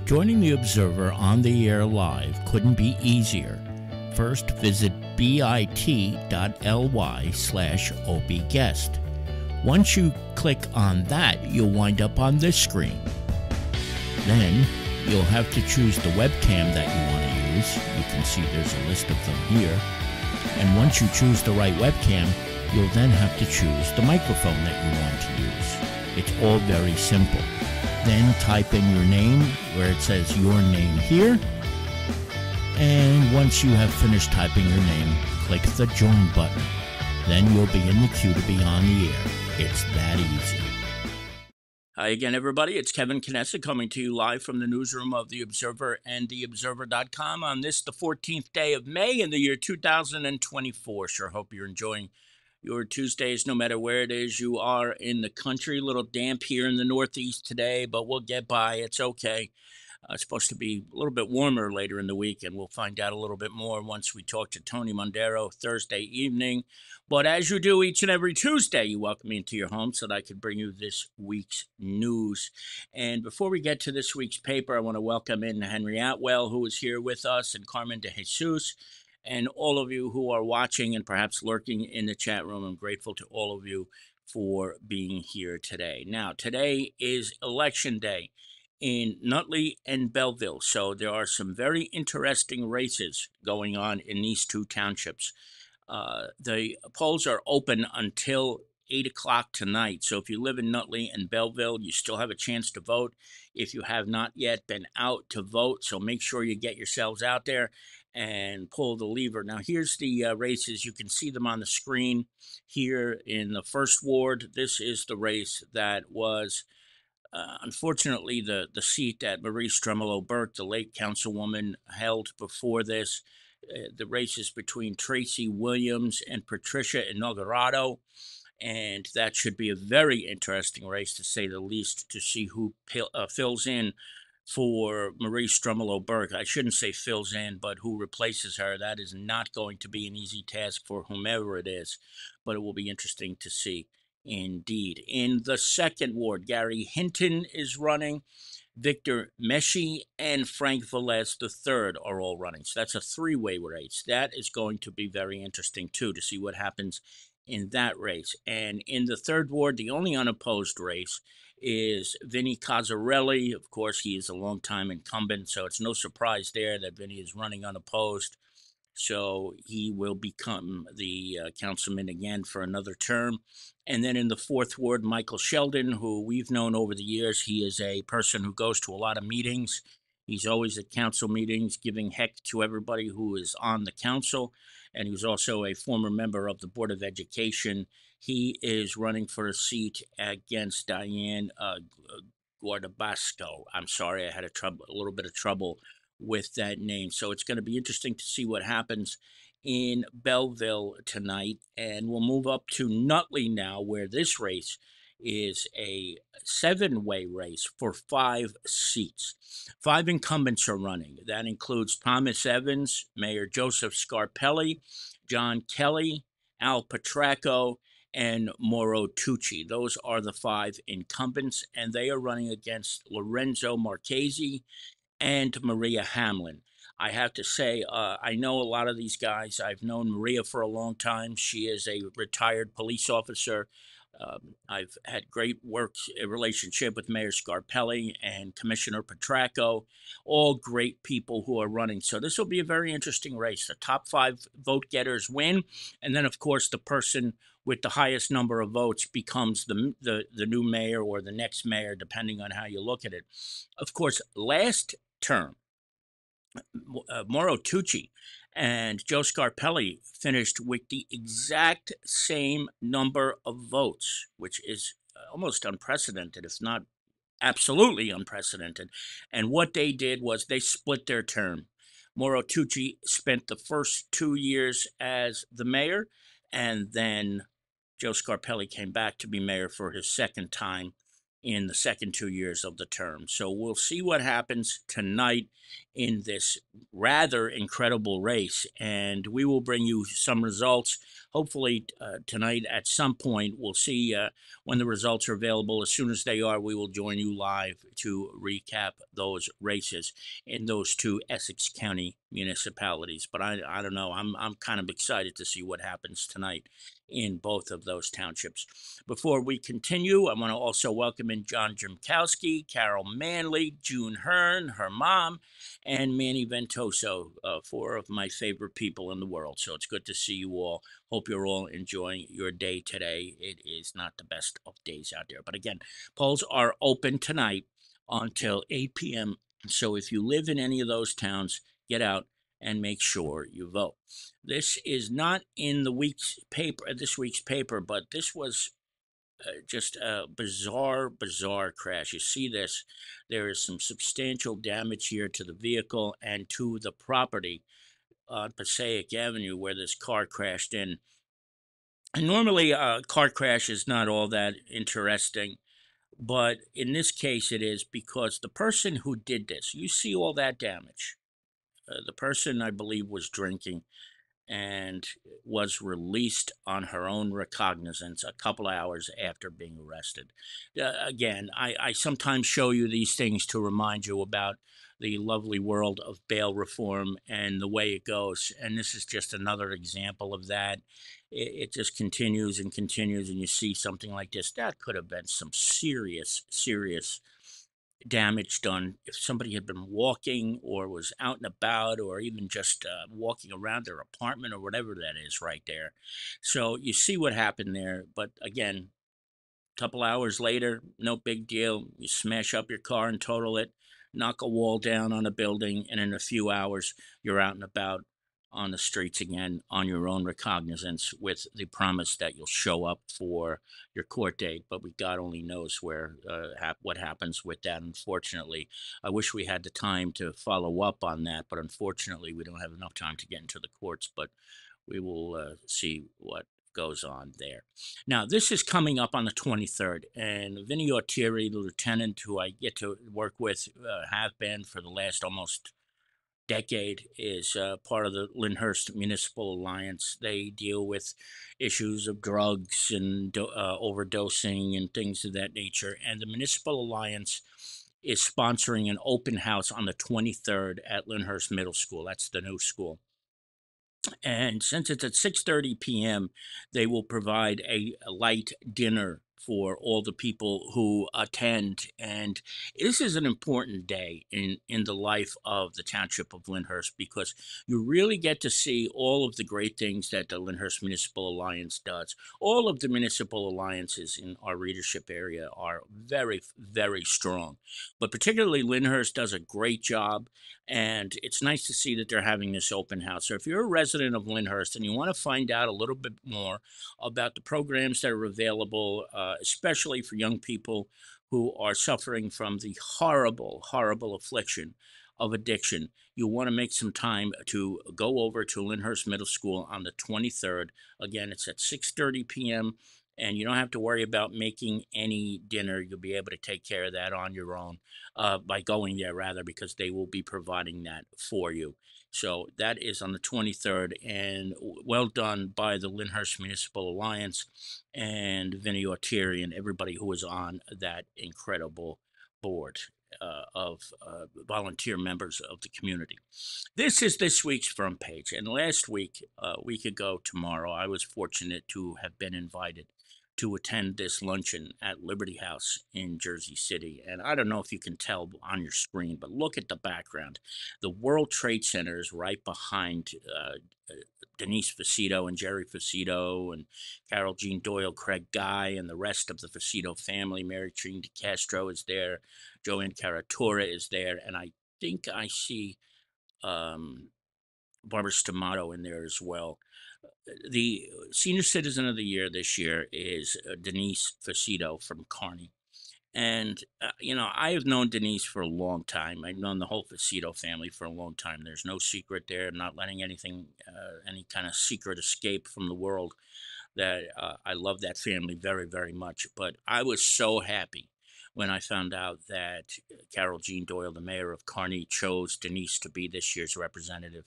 Joining the Observer on the air live couldn't be easier. First, visit bit.ly/obguest. Once you click on that, you'll wind up on this screen. Then, you'll have to choose the webcam that you want to use. You can see there's a list of them here. And once you choose the right webcam, you'll then have to choose the microphone that you want to use. It's all very simple. Then type in your name where it says your name here. And once you have finished typing your name, click the join button. Then you'll be in the queue to be on the air. It's that easy. Hi again, everybody. It's Kevin Knessa coming to you live from the newsroom of The Observer and TheObserver.com on this, the 14th day of May in the year 2024. Sure hope you're enjoying your Tuesdays, no matter where it is you are in the country. A little damp here in the Northeast today, but we'll get by. It's okay. It's supposed to be a little bit warmer later in the week, and we'll find out a little bit more once we talk to Tony Mondero Thursday evening. But as you do each and every Tuesday, you welcome me into your home so that I can bring you this week's news. And before we get to this week's paper, I want to welcome in Henry Atwell, who is here with us, and Carmen de Jesus, and all of you who are watching and perhaps lurking in the chat room. I'm grateful to all of you for being here today. Now, today is Election Day in Nutley and Belleville, so there are some very interesting races going on in these two townships. The polls are open until 8 o'clock tonight, so if you live in Nutley and Belleville, you still have a chance to vote if you have not yet been out to vote, so make sure you get yourselves out there and pull the lever. Now, here's the races. You can see them on the screen here in the first ward. This is the race that was unfortunately the seat that Marie Stremolo Burke, the late councilwoman, held before this. The race is between Tracy Williams and Patricia Inaugurato, and that should be a very interesting race, to say the least, to see who fills in for Marie Stremolo Burke. I shouldn't say fills in, but who replaces her. That is not going to be an easy task for whomever it is, but it will be interesting to see. Indeed. In the second ward, Gary Hinton is running. Victor Meshi and Frank Velez III are all running. So that's a three-way race. That is going to be very interesting, too, to see what happens in that race. And in the third ward, the only unopposed race is Vinnie Cazzarelli. Of course, he is a longtime incumbent, so it's no surprise there that Vinnie is running unopposed. So he will become the councilman again for another term. And then in the fourth ward, Michael Sheldon, who we've known over the years, he is a person who goes to a lot of meetings. He's always at council meetings, giving heck to everybody who is on the council. And he was also a former member of the Board of Education. He is running for a seat against Diane Guardabasco. I'm sorry, I had a little bit of trouble with that name. So it's going to be interesting to see what happens in Belleville tonight. And we'll move up to Nutley now, where this race is a seven-way race for 5 seats. 5 incumbents are running. That includes Thomas Evans, Mayor Joseph Scarpelli, John Kelly, Al Petracco, and Mauro Tucci. Those are the 5 incumbents, and they are running against Lorenzo Marchese and Maria Hamlin. I have to say, I know a lot of these guys. I've known Maria for a long time. She is a retired police officer. I've had great relationship with Mayor Scarpelli and Commissioner Petracco, all great people who are running. So this will be a very interesting race. The top 5 vote getters win, and then, of course, the person with the highest number of votes becomes the new mayor or the next mayor, depending on how you look at it. Of course, last term, Mauro Tucci and Joe Scarpelli finished with the exact same number of votes, which is almost unprecedented, if not absolutely unprecedented. And what they did was they split their term. Mauro Tucci spent the first 2 years as the mayor, and then Joe Scarpelli came back to be mayor for his second time. in the second 2 years of the term. So we'll see what happens tonight in this rather incredible race, and we will bring you some results. Hopefully, tonight at some point, we'll see when the results are available. As soon as they are, we will join you live to recap those races in those two Essex County municipalities. But I don't know. I'm kind of excited to see what happens tonight in both of those townships. Before we continue, I want to also welcome in John Jimkowski, Carol Manley, June Hearn, her mom, and Manny Ventoso, four of my favorite people in the world. So it's good to see you all. Hope you're all enjoying your day today. It is not the best of days out there. But again, polls are open tonight until 8 p.m. So if you live in any of those towns, get out and make sure you vote. This is not in the week's paper, this week's paper, but this was just a bizarre crash. You see this, there is some substantial damage here to the vehicle and to the property on Passaic Avenue where this car crashed in. And normally a car crash is not all that interesting, but in this case it is, because the person who did this, you see all that damage. The person, I believe, was drinking and was released on her own recognizance a couple hours after being arrested. Again, I sometimes show you these things to remind you about the lovely world of bail reform and the way it goes. And this is just another example of that. It just continues and continues, and you see something like this. That could have been some serious damage done if somebody had been walking or was out and about, or even just walking around their apartment or whatever that is right there. So you see what happened there. But again, a couple hours later, no big deal. You smash up your car and total it, knock a wall down on a building, and in a few hours, you're out and about on the streets again on your own recognizance, with the promise that you'll show up for your court date. But God only knows what happens with that, unfortunately. I wish we had the time to follow up on that, but unfortunately, we don't have enough time to get into the courts. But we will see what goes on there. Now, this is coming up on the 23rd, and Vinny Ortieri, the lieutenant who I get to work with, have been for the last almost decade, is part of the Lyndhurst Municipal Alliance. They deal with issues of drugs and overdosing and things of that nature. And the Municipal Alliance is sponsoring an open house on the 23rd at Lyndhurst Middle School. That's the new school. And since it's at 6:30 p.m., they will provide a light dinner for all the people who attend. And this is an important day in the life of the township of Lyndhurst, because you really get to see all of the great things that the Lyndhurst Municipal Alliance does. All of the municipal alliances in our readership area are very strong, but particularly Lyndhurst does a great job. And it's nice to see that they're having this open house. So if you're a resident of Lyndhurst and you want to find out a little bit more about the programs that are available, especially for young people who are suffering from the horrible affliction of addiction, you want to make some time to go over to Lyndhurst Middle School on the 23rd. Again, it's at 6:30 p.m., and you don't have to worry about making any dinner. You'll be able to take care of that on your own by going there, rather, because they will be providing that for you. So that is on the 23rd, and well done by the Lyndhurst Municipal Alliance and Vinny Ortieri and everybody who was on that incredible board of volunteer members of the community. This is this week's front page. And last week, a week ago tomorrow, I was fortunate to have been invited to attend this luncheon at Liberty House in Jersey City. And I don't know if you can tell on your screen, but look at the background. The World Trade Center is right behind Denise Facito and Jerry Facito and Carol Jean Doyle, Craig Guy, and the rest of the Facito family. Mary Trine DeCastro is there. Joanne Caratura is there. And I think I see Barbara Stamato in there as well. The Senior Citizen of the Year this year is Denise Facito from Kearny. And, I have known Denise for a long time. I've known the whole Facito family for a long time. There's no secret there. I'm not letting anything, any kind of secret escape from the world. That I love that family very much. But I was so happy when I found out that Carol Jean Doyle, the mayor of Kearny, chose Denise to be this year's representative.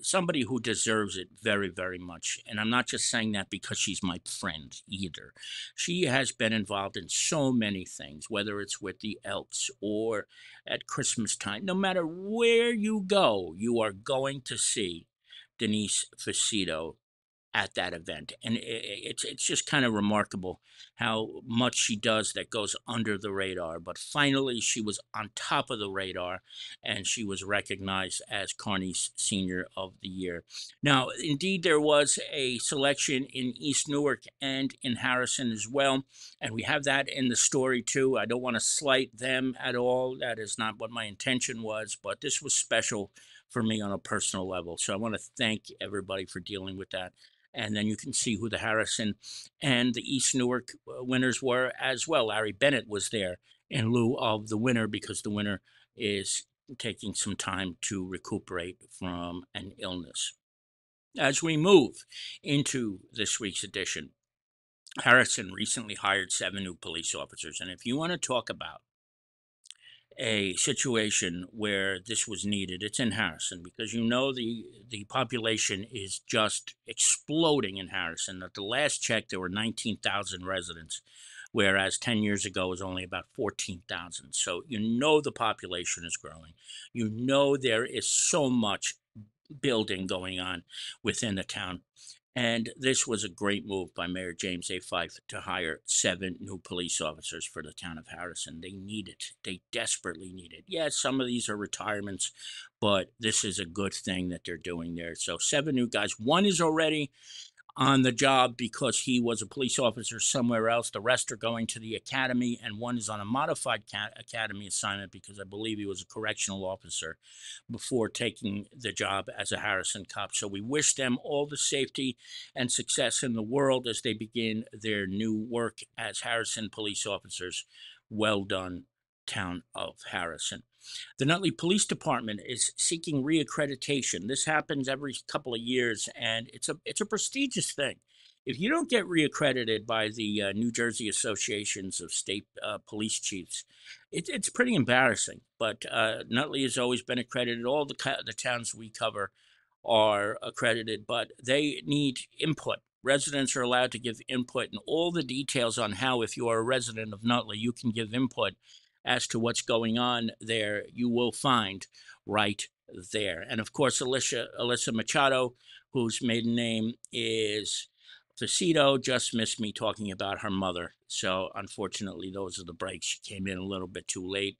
Somebody who deserves it very, very much. And I'm not just saying that because she's my friend either. She has been involved in so many things, whether it's with the Elks or at Christmas time. No matter where you go, you are going to see Denise Facito at that event. And it's just kind of remarkable how much she does that goes under the radar. But finally, she was on top of the radar, and she was recognized as Kearny's Senior of the Year. Now, indeed, there was a selection in East Newark and in Harrison as well, and we have that in the story too. I don't want to slight them at all. That is not what my intention was, but this was special for me on a personal level. So I want to thank everybody for dealing with that. And then you can see who the Harrison and the East Newark winners were as well. Larry Bennett was there in lieu of the winner because the winner is taking some time to recuperate from an illness. As we move into this week's edition, Harrison recently hired 7 new police officers. And if you want to talk about a situation where this was needed, it's in Harrison, because the population is just exploding in Harrison. At the last check, there were 19,000 residents, whereas 10 years ago it was only about 14,000. So the population is growing. There is so much building going on within the town. And this was a great move by Mayor James A. Fife to hire 7 new police officers for the town of Harrison. They need it. They desperately need it. Yes, some of these are retirements, but this is a good thing that they're doing there. So 7 new guys. One is already on the job because he was a police officer somewhere else. The rest are going to the academy, and one is on a modified academy assignment because I believe he was a correctional officer before taking the job as a Harrison cop. So we wish them all the safety and success in the world as they begin their new work as Harrison police officers. Well done, town of Harrison. The Nutley Police Department is seeking reaccreditation. This happens every couple of years, and it's a prestigious thing. If you don't get reaccredited by the New Jersey Associations of State Police Chiefs, it's pretty embarrassing. But Nutley has always been accredited. All the towns we cover are accredited, but they need input. Residents are allowed to give input, and all the details on how, if you are a resident of Nutley, you can give input as to what's going on there, you will find right there. And of course, Alyssa Machado, whose maiden name is Facito, just missed me talking about her mother. So unfortunately, those are the breaks. She came in a little bit too late,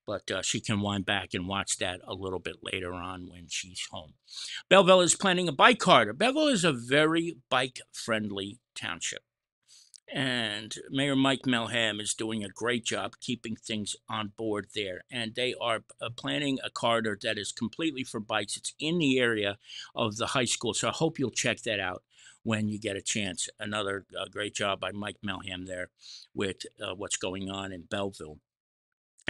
but she can wind back and watch that a little bit later on when she's home. Belleville is planning a bike corridor. Belleville is a very bike-friendly township. And Mayor Mike Melham is doing a great job keeping things on board there. And they are planning a corridor that is completely for bikes. It's in the area of the high school. So I hope you'll check that out when you get a chance. Another great job by Mike Melham there with what's going on in Belleville.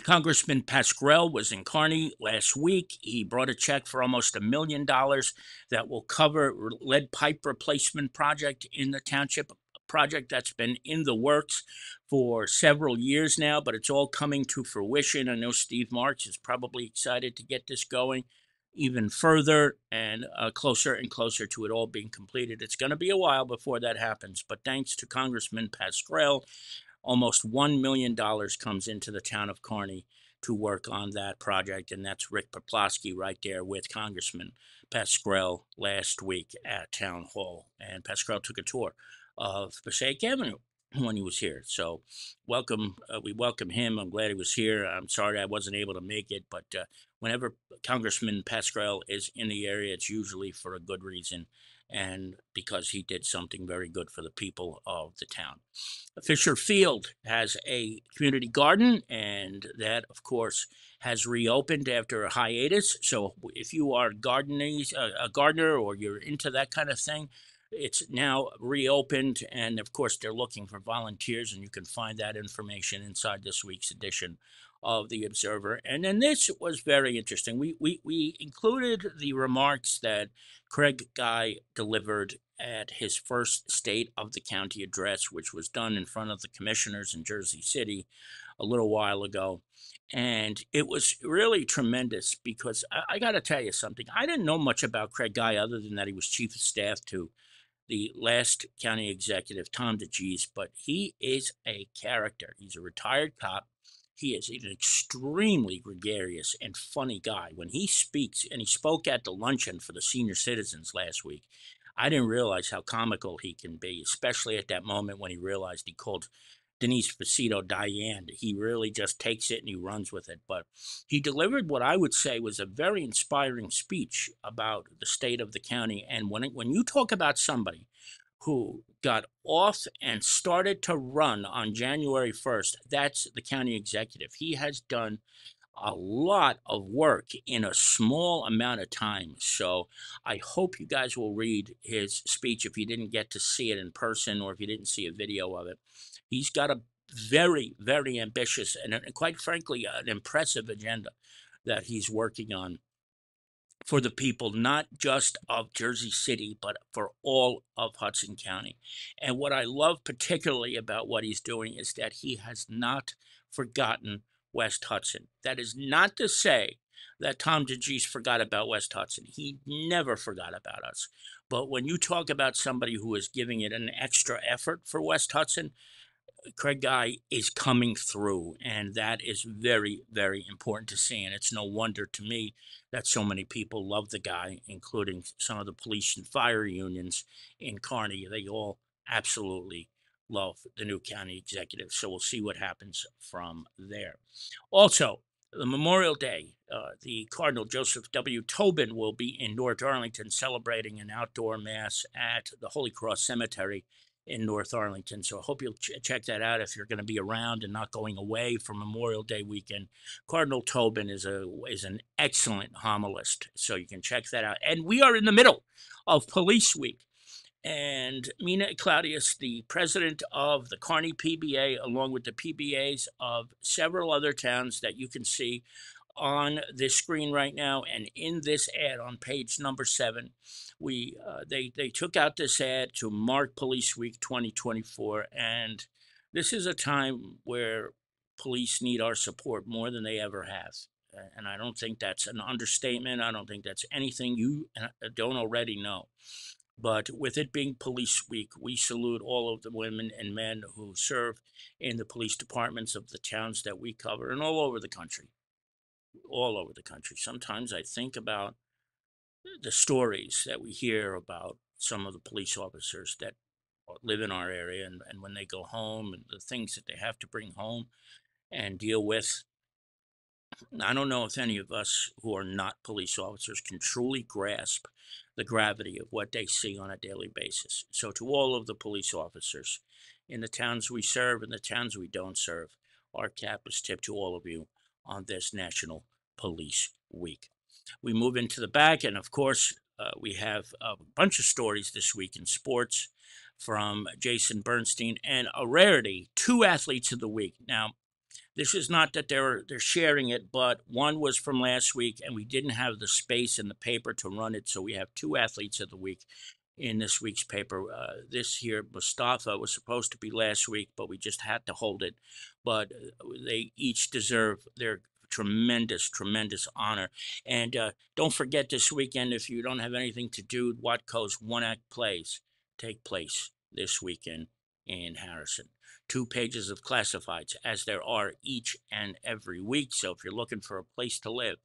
Congressman Pasquarel was in Kearny last week. He brought a check for almost $1 million that will cover lead pipe replacement project in the township, a project that's been in the works for several years now, but it's all coming to fruition. I know Steve Marks is probably excited to get this going even further and closer and closer to it all being completed. It's going to be a while before that happens, but thanks to Congressman Pasquarel, almost $1 million comes into the town of Kearny to work on that project, and that's Rick Poplawski right there with Congressman Pasquarel last week at Town Hall. And Pasquarel took a tour of Passaic Avenue when he was here. So we welcome him. I'm glad he was here. I'm sorry I wasn't able to make it, but whenever Congressman Pasquarel is in the area, it's usually for a good reason and because he did something very good for the people of the town. Fisher Field has a community garden, and that, of course, has reopened after a hiatus. So if you are a gardener, or you're into that kind of thing, it's now reopened, and of course, they're looking for volunteers, and you can find that information inside this week's edition of the Observer. And then this was very interesting. We included the remarks that Craig Guy delivered at his first State of the County address, which was done in front of the commissioners in Jersey City a little while ago. And it was really tremendous because I got to tell you something. I didn't know much about Craig Guy other than that he was chief of staff to the last county executive, Tom DeGeese, but he is a character. He's a retired cop. He is an extremely gregarious and funny guy. When he speaks, and he spoke at the luncheon for the senior citizens last week, I didn't realize how comical he can be, especially at that moment when he realized he called Denise Facito Diane. He really just takes it and he runs with it. But he delivered what I would say was a very inspiring speech about the state of the county. And when you talk about somebody who got off and started to run on January 1st, that's the county executive. He has done a lot of work in a small amount of time. So I hope you guys will read his speech if you didn't get to see it in person or if you didn't see a video of it. He's got a very, very ambitious and quite frankly, an impressive agenda that he's working on for the people, not just of Jersey City, but for all of Hudson County. And what I love particularly about what he's doing is that he has not forgotten West Hudson. That is not to say that Tom DeGeese forgot about West Hudson. He never forgot about us. But when you talk about somebody who is giving it an extra effort for West Hudson, Craig Guy is coming through, and that is very, very important to see. And it's no wonder to me that so many people love the guy, including some of the police and fire unions in Kearny. They all absolutely love the new county executive. So we'll see what happens from there. Also, the Memorial Day, the Cardinal Joseph W. Tobin will be in North Arlington celebrating an outdoor mass at the Holy Cross Cemetery in North Arlington. So I hope you'll check that out if you're going to be around and not going away for Memorial Day weekend. Cardinal Tobin is an excellent homilist, so you can check that out. And we are in the middle of Police Week. And Mina Claudius, the president of the Kearny PBA, along with the PBAs of several other towns that you can see on this screen right now and in this ad on page number 7, they took out this ad to mark Police Week 2024, and this is a time where police need our support more than they ever have. And I don't think that's an understatement. I don't think that's anything you don't already know. But with it being Police Week, we salute all of the women and men who serve in the police departments of the towns that we cover and all over the country. All over the country. Sometimes I think about the stories that we hear about some of the police officers that live in our area and when they go home and the things that they have to bring home and deal with. I don't know if any of us who are not police officers can truly grasp the gravity of what they see on a daily basis. So to all of the police officers in the towns we serve and the towns we don't serve, our cap is tipped to all of you on this National Police Week. We move into the back, and of course, we have a bunch of stories this week in sports from Jason Bernstein, and a rarity, 2 athletes of the week. Now, this is not that they're sharing it, but one was from last week, and we didn't have the space in the paper to run it, so we have 2 athletes of the week in this week's paper. This here, Mustafa, was supposed to be last week, but we just had to hold it. But they each deserve their tremendous, tremendous honor. And don't forget this weekend, if you don't have anything to do, Watco's one-act plays take place this weekend in Harrison. 2 pages of classifieds, as there are each and every week. So if you're looking for a place to live,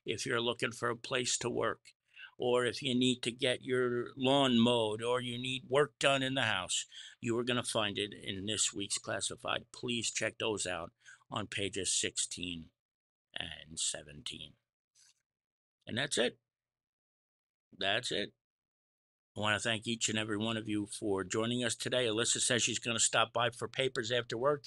if you're looking for a place to work, or if you need to get your lawn mowed, or you need work done in the house, you are going to find it in this week's classified. Please check those out on pages 16 and 17. And that's it. That's it. I want to thank each and every one of you for joining us today. Alyssa says she's going to stop by for papers after work,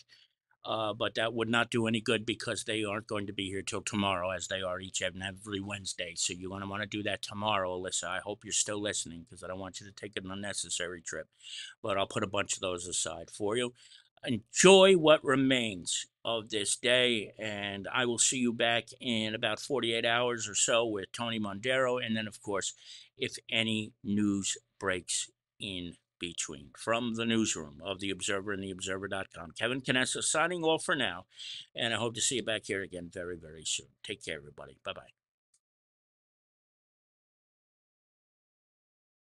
but that would not do any good because they aren't going to be here till tomorrow, as they are each and every Wednesday. So you're going to want to do that tomorrow, Alyssa. I hope you're still listening because I don't want you to take an unnecessary trip. But I'll put a bunch of those aside for you. Enjoy what remains of this day, and I will see you back in about 48 hours or so with Tony Mondero, and then, of course, if any news breaks in between. From the newsroom of The Observer and TheObserver.com, Kevin Canessa signing off for now, and I hope to see you back here again very, very soon. Take care, everybody. Bye-bye.